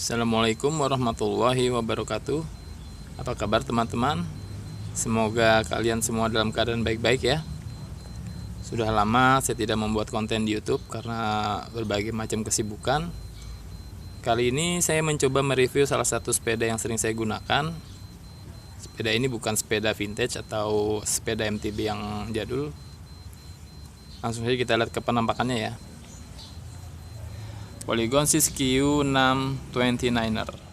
Assalamualaikum warahmatullahi wabarakatuh. Apa kabar teman-teman? Semoga kalian semua dalam keadaan baik-baik ya. Sudah lama saya tidak membuat konten di YouTube karena berbagai macam kesibukan. Kali ini saya mencoba mereview salah satu sepeda yang sering saya gunakan. Sepeda ini bukan sepeda vintage atau sepeda MTB yang jadul. Langsung saja kita lihat ke penampakannya ya. Polygon Siskiyou 629er.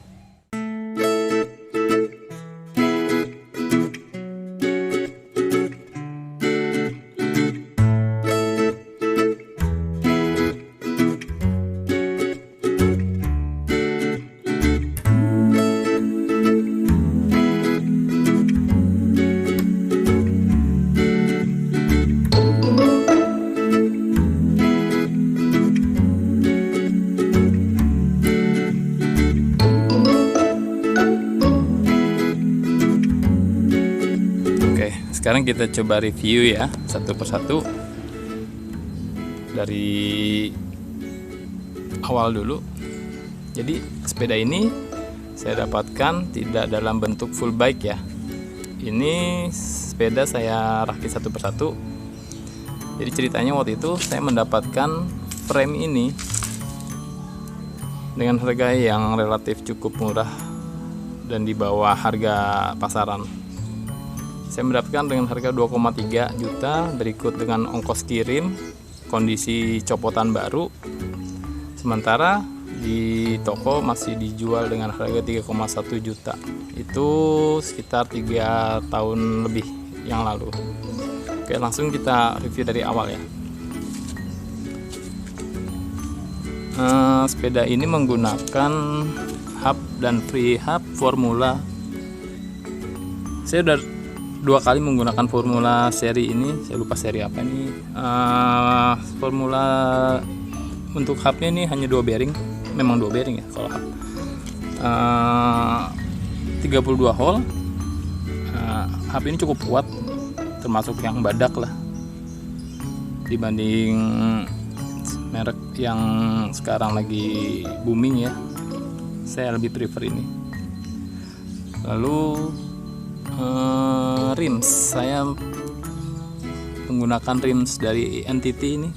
Sekarang kita coba review ya satu persatu dari awal dulu. Jadi sepeda ini saya dapatkan tidak dalam bentuk full bike ya. Ini sepeda saya rakit satu persatu. Jadi ceritanya waktu itu saya mendapatkan frame ini dengan harga yang relatif cukup murah dan di bawah harga pasaran. Saya mendapatkan dengan harga 2,3 juta, berikut dengan ongkos kirim, kondisi copotan baru. Sementara di toko masih dijual dengan harga 3,1 juta. Itu sekitar 3 tahun lebih yang lalu. Oke, langsung kita review dari awal ya. Sepeda ini menggunakan hub dan free hub Formula. Saya udah 2 kali menggunakan Formula seri ini, saya lupa seri apa ini. Formula untuk hubnya ini hanya 2 bearing, memang 2 bearing ya kalau hub. 32 hole. Hub ini cukup kuat, termasuk yang badak lah dibanding merek yang sekarang lagi booming ya. Saya lebih prefer ini. Lalu rims, saya menggunakan rims dari NTT ini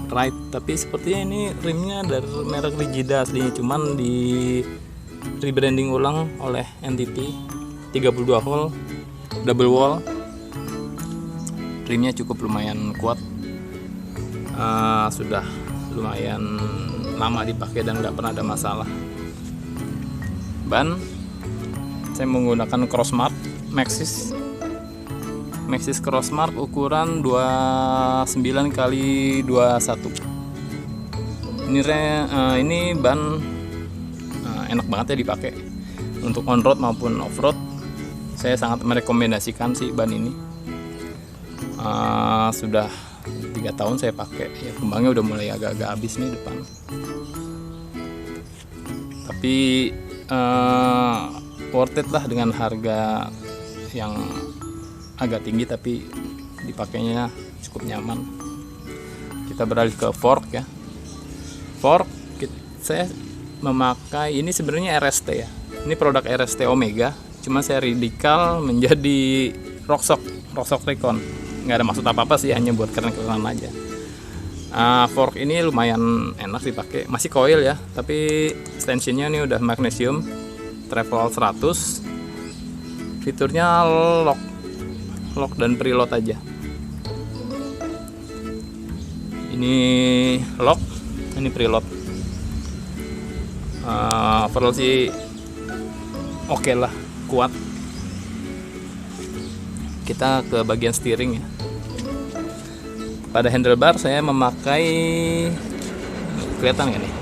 Ride, tapi sepertinya ini rimnya dari merek Rigida aslinya, cuman di rebranding ulang oleh NTT. 32 hole double wall, rimnya cukup lumayan kuat, sudah lumayan lama dipakai dan nggak pernah ada masalah. Ban saya menggunakan Crossmark Maxxis Crossmark ukuran 29 x 21. Ini ban enak banget ya dipakai untuk on road maupun off road. Saya sangat merekomendasikan sih ban ini. Sudah 3 tahun saya pakai ya, kembangnya udah mulai agak-agak habis nih depan. Tapi worth it lah dengan harga yang agak tinggi, tapi dipakainya cukup nyaman. Kita beralih ke fork ya. Fork saya memakai ini sebenarnya RST ya. Ini produk RST Omega, cuma saya redikal menjadi Rockshox Recon. Nggak ada maksud apa-apa sih, hanya buat keren-kerenan aja. Fork ini lumayan enak dipakai, masih coil ya, tapi stanchionnya ini udah magnesium travel 100. Fiturnya lock dan preload aja. Ini lock, ini preload. Overall sih oke lah, kuat. Kita ke bagian steering ya. Pada handlebar saya memakai, kelihatan nggak nih?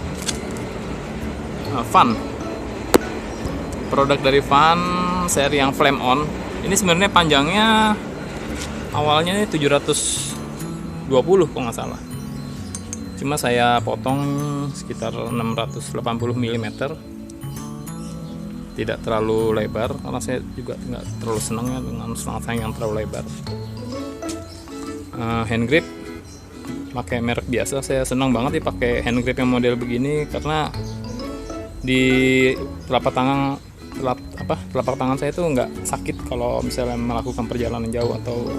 Fun. Produk dari Fun seri yang flame on. Ini sebenarnya panjangnya awalnya 720 kalau nggak salah. Cuma saya potong sekitar 680 mm. Tidak terlalu lebar karena saya juga nggak terlalu senang ya dengan selang-selang yang terlalu lebar. Hand grip pakai merek biasa. Saya senang banget nih pakai hand grip yang model begini karena di telapak tangan saya itu nggak sakit kalau misalnya melakukan perjalanan jauh atau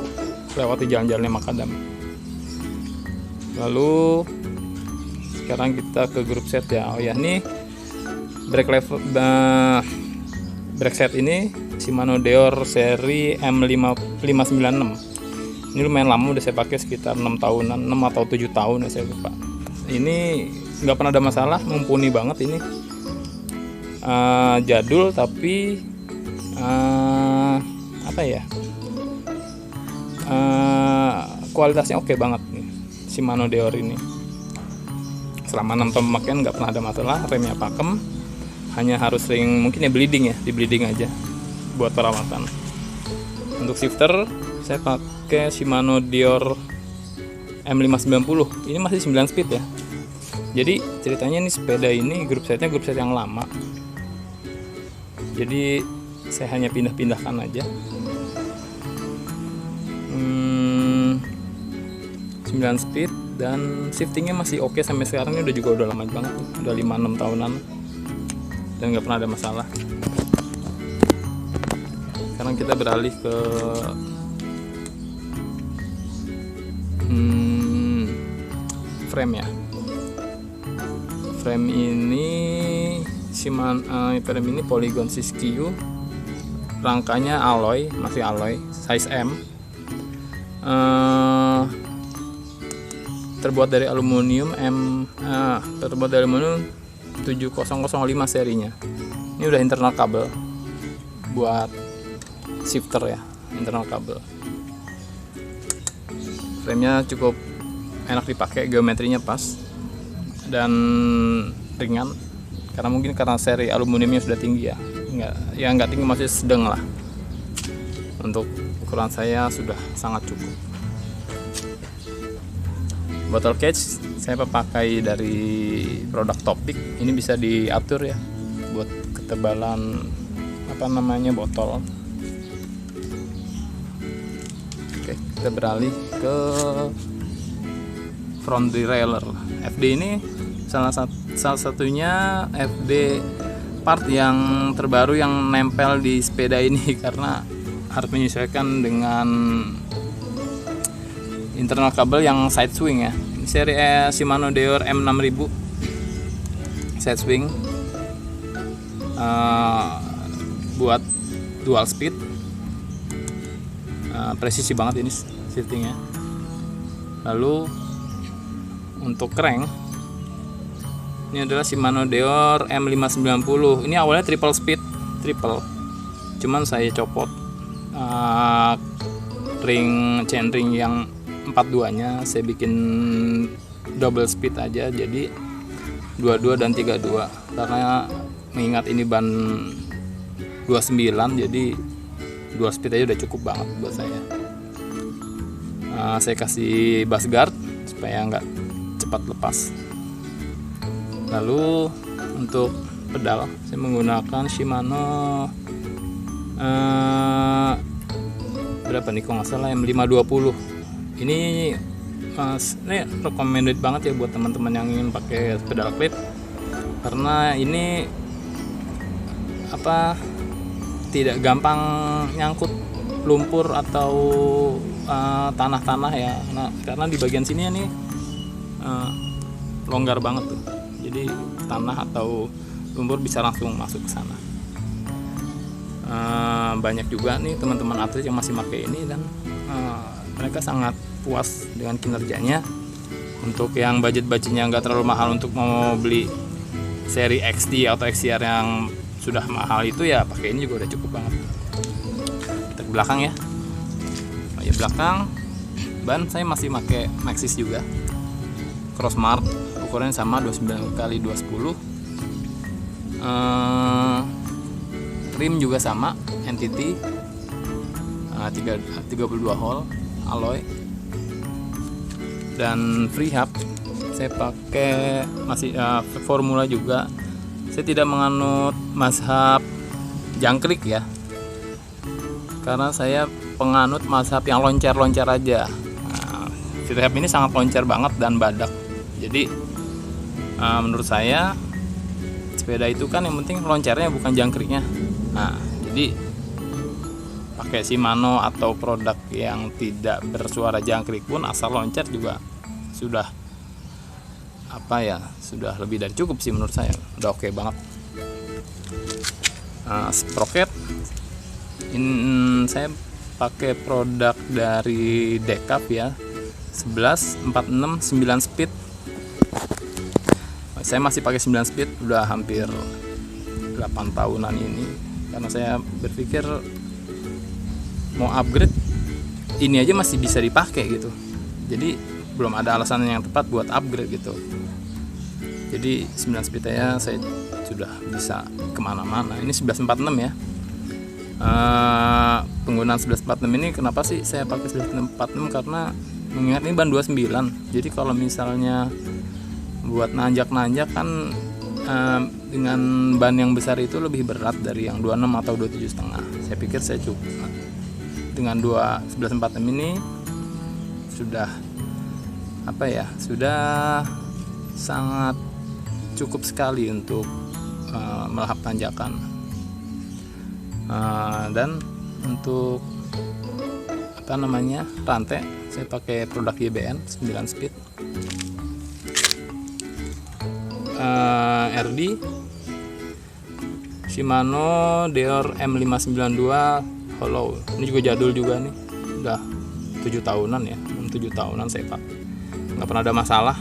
lewati jalan-jalannya makadam. Lalu sekarang kita ke grup set ya. Oh ya, ini brake set ini Shimano Deore seri M596. Ini lumayan lama, udah saya pakai sekitar 6 tahunan, 6 atau 7 tahun ya, saya lupa. Ini nggak pernah ada masalah, mumpuni banget ini. Jadul tapi kualitasnya oke banget nih Shimano Deore ini. Selama 6 tahun pemakaian nggak pernah ada masalah. Remnya pakem, hanya harus sering mungkin ya di bleeding aja buat perawatan. Untuk shifter saya pakai Shimano Deore M590. Ini masih 9 speed ya. Jadi ceritanya nih, sepeda ini grup setnya grup set yang lama. Jadi saya hanya pindah-pindahkan aja. 9 speed dan shiftingnya masih oke sampai sekarang. Ini udah lama banget, udah 5-6 tahunan dan nggak pernah ada masalah. Sekarang kita beralih ke frame ya. Frame ini frame ini Polygon Siskiyou, rangkanya alloy, masih alloy, size M. Terbuat dari aluminium 7005 serinya. Ini udah internal kabel buat shifter ya, internal kabel. Framenya cukup enak dipakai, geometrinya pas dan ringan. Karena seri aluminiumnya sudah tinggi ya, nggak tinggi, masih sedang lah. Untuk ukuran saya sudah sangat cukup. Bottle cage saya pakai dari produk Topik. Ini bisa diatur ya buat ketebalan botol. Oke, kita beralih ke front derailleur. FD ini salah satunya FD part yang terbaru yang nempel di sepeda ini karena harus menyesuaikan dengan internal kabel yang side swing ya. Ini seri Shimano Deore M6000 side swing, buat dual speed, presisi banget ini shiftingnya. Lalu untuk crank, ini adalah Shimano Deore M590. Ini awalnya triple, cuman saya copot chain ring yang 42-nya, saya bikin double speed aja, jadi 22 dan 32. Karena mengingat ini ban 29, jadi dual speed aja udah cukup banget buat saya. Saya kasih bus guard supaya nggak cepat lepas. Lalu untuk pedal saya menggunakan Shimano berapa nih, kalau nggak salah M520. Ini recommended banget ya buat teman-teman yang ingin pakai pedal clip, karena ini tidak gampang nyangkut lumpur atau tanah-tanah ya. Nah, karena di bagian sini nih longgar banget tuh, jadi tanah atau lumpur bisa langsung masuk ke sana. Banyak juga nih teman-teman atlet yang masih pakai ini dan mereka sangat puas dengan kinerjanya. Untuk yang budgetnya nggak terlalu mahal untuk mau beli seri XT atau XCR yang sudah mahal itu ya, pakai ini juga udah cukup banget. Kita ke belakang ya. Belakang ban saya masih pakai Maxxis juga, Crossmark, ukurannya sama 29x210. Rim juga sama, Entity 32 hole alloy. Dan free hub saya pakai masih formula juga. Saya tidak menganut mazhab jangkrik ya, karena saya penganut mazhab yang loncat-loncat aja. Free hub ini sangat loncat banget dan badak, jadi menurut saya sepeda itu kan yang penting loncernya bukan jangkriknya. Nah, jadi pakai Shimano atau produk yang tidak bersuara jangkrik pun asal loncer juga sudah sudah lebih dari cukup sih menurut saya. Udah oke banget. Sprocket ini saya pakai produk dari Decap ya, 11, 46, 9 speed. Saya masih pakai 9 speed udah hampir 8 tahunan ini, karena saya berpikir mau upgrade ini aja masih bisa dipakai gitu. Jadi belum ada alasan yang tepat buat upgrade gitu. Jadi 9 speed nya saya sudah bisa kemana-mana. Ini 1146 ya. Penggunaan 1146 ini kenapa sih saya pakai 1146? Karena mengingat ini ban 29. Jadi kalau misalnya buat nanjak-nanjak kan dengan ban yang besar itu lebih berat dari yang 26 atau 27,5. Saya pikir saya cukup dengan 1146 ini sudah sudah sangat cukup sekali untuk melahap tanjakan. Dan untuk rantai saya pakai produk YBN 9 speed. RD Shimano Deore M592 hollow. Ini juga jadul juga nih, udah 7 tahunan ya, 7 tahunan saya pakai, nggak pernah ada masalah.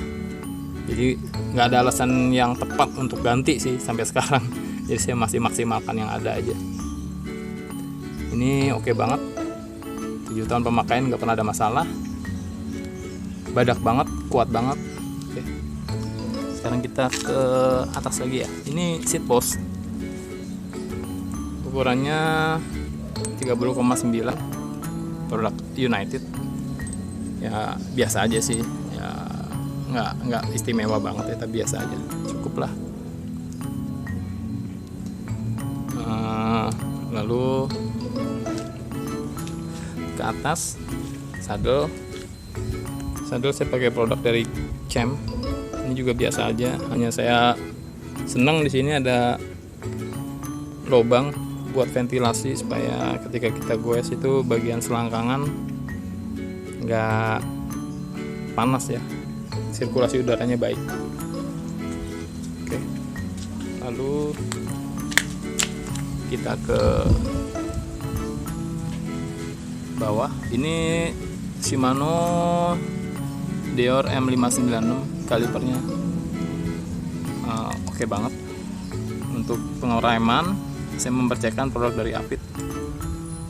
Jadi nggak ada alasan yang tepat untuk ganti sih sampai sekarang. Jadi saya masih maksimalkan yang ada aja. Ini oke banget, 7 tahun pemakaian nggak pernah ada masalah, badak banget, kuat banget. Oke. Sekarang kita ke atas lagi ya. Ini seat post, ukurannya 30,9, produk United ya, biasa aja sih ya, nggak istimewa banget ya, tapi biasa aja, cukup lah. Lalu ke atas, saddle saya pakai produk dari Champ. Ini juga biasa aja, hanya saya senang di sini ada lubang buat ventilasi supaya ketika kita goes itu bagian selangkangan nggak panas ya, sirkulasi udaranya baik. Oke, lalu kita ke bawah. Ini Shimano Deore M596, kalipernya oke banget. Untuk pengereman saya mempercayakan produk dari Apit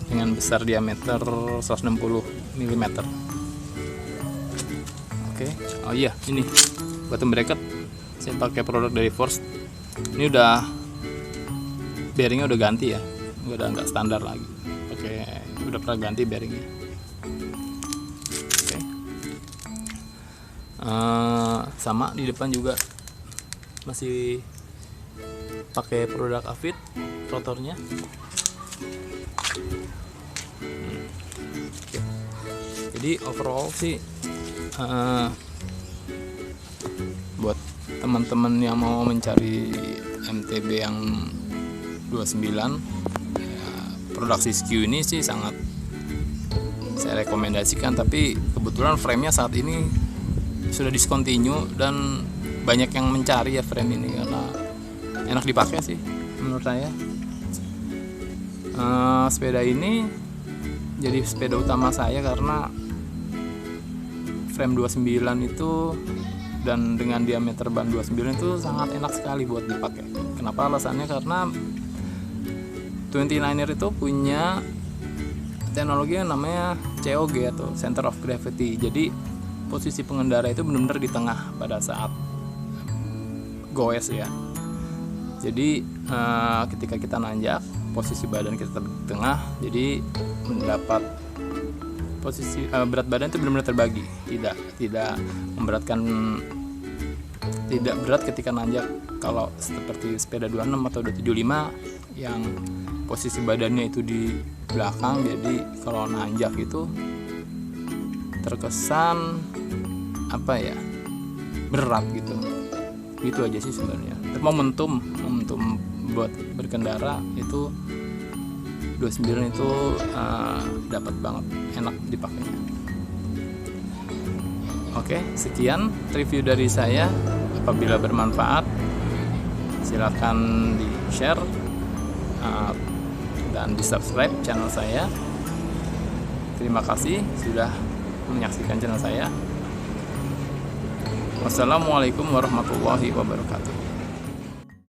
dengan besar diameter 160 mm. Oke. Oh iya, ini bottom bracket saya pakai produk dari Force. Ini bearingnya udah ganti ya, udah nggak standar lagi. Udah pernah ganti bearingnya. Oke. Sama di depan juga masih pakai produk Apit, rotornya. Oke. Jadi overall sih buat teman-teman yang mau mencari MTB yang 29 ya, produk Siskiyou ini sih sangat saya rekomendasikan. Tapi kebetulan frame-nya saat ini sudah discontinue dan banyak yang mencari ya frame ini karena enak dipakai sih menurut saya. Sepeda ini jadi sepeda utama saya karena frame 29 itu dan dengan diameter ban 29 itu sangat enak sekali buat dipakai. Kenapa alasannya? Karena 29er itu punya teknologi yang namanya COG atau Center of Gravity. Jadi posisi pengendara itu benar-benar di tengah pada saat goes ya. Jadi ketika kita nanjak, posisi badan kita di tengah, jadi mendapat posisi berat badan itu benar-benar terbagi, tidak memberatkan, tidak berat ketika nanjak. Kalau seperti sepeda 26 atau 275 yang posisi badannya itu di belakang, jadi kalau nanjak itu terkesan berat gitu. gitu aja sih sebenarnya. Tapi momentum buat berkendara itu 29 itu dapat banget, enak dipakainya. Oke, sekian review dari saya. Apabila bermanfaat, silakan di share dan di subscribe channel saya. Terima kasih sudah menyaksikan channel saya. Wassalamualaikum warahmatullahi wabarakatuh.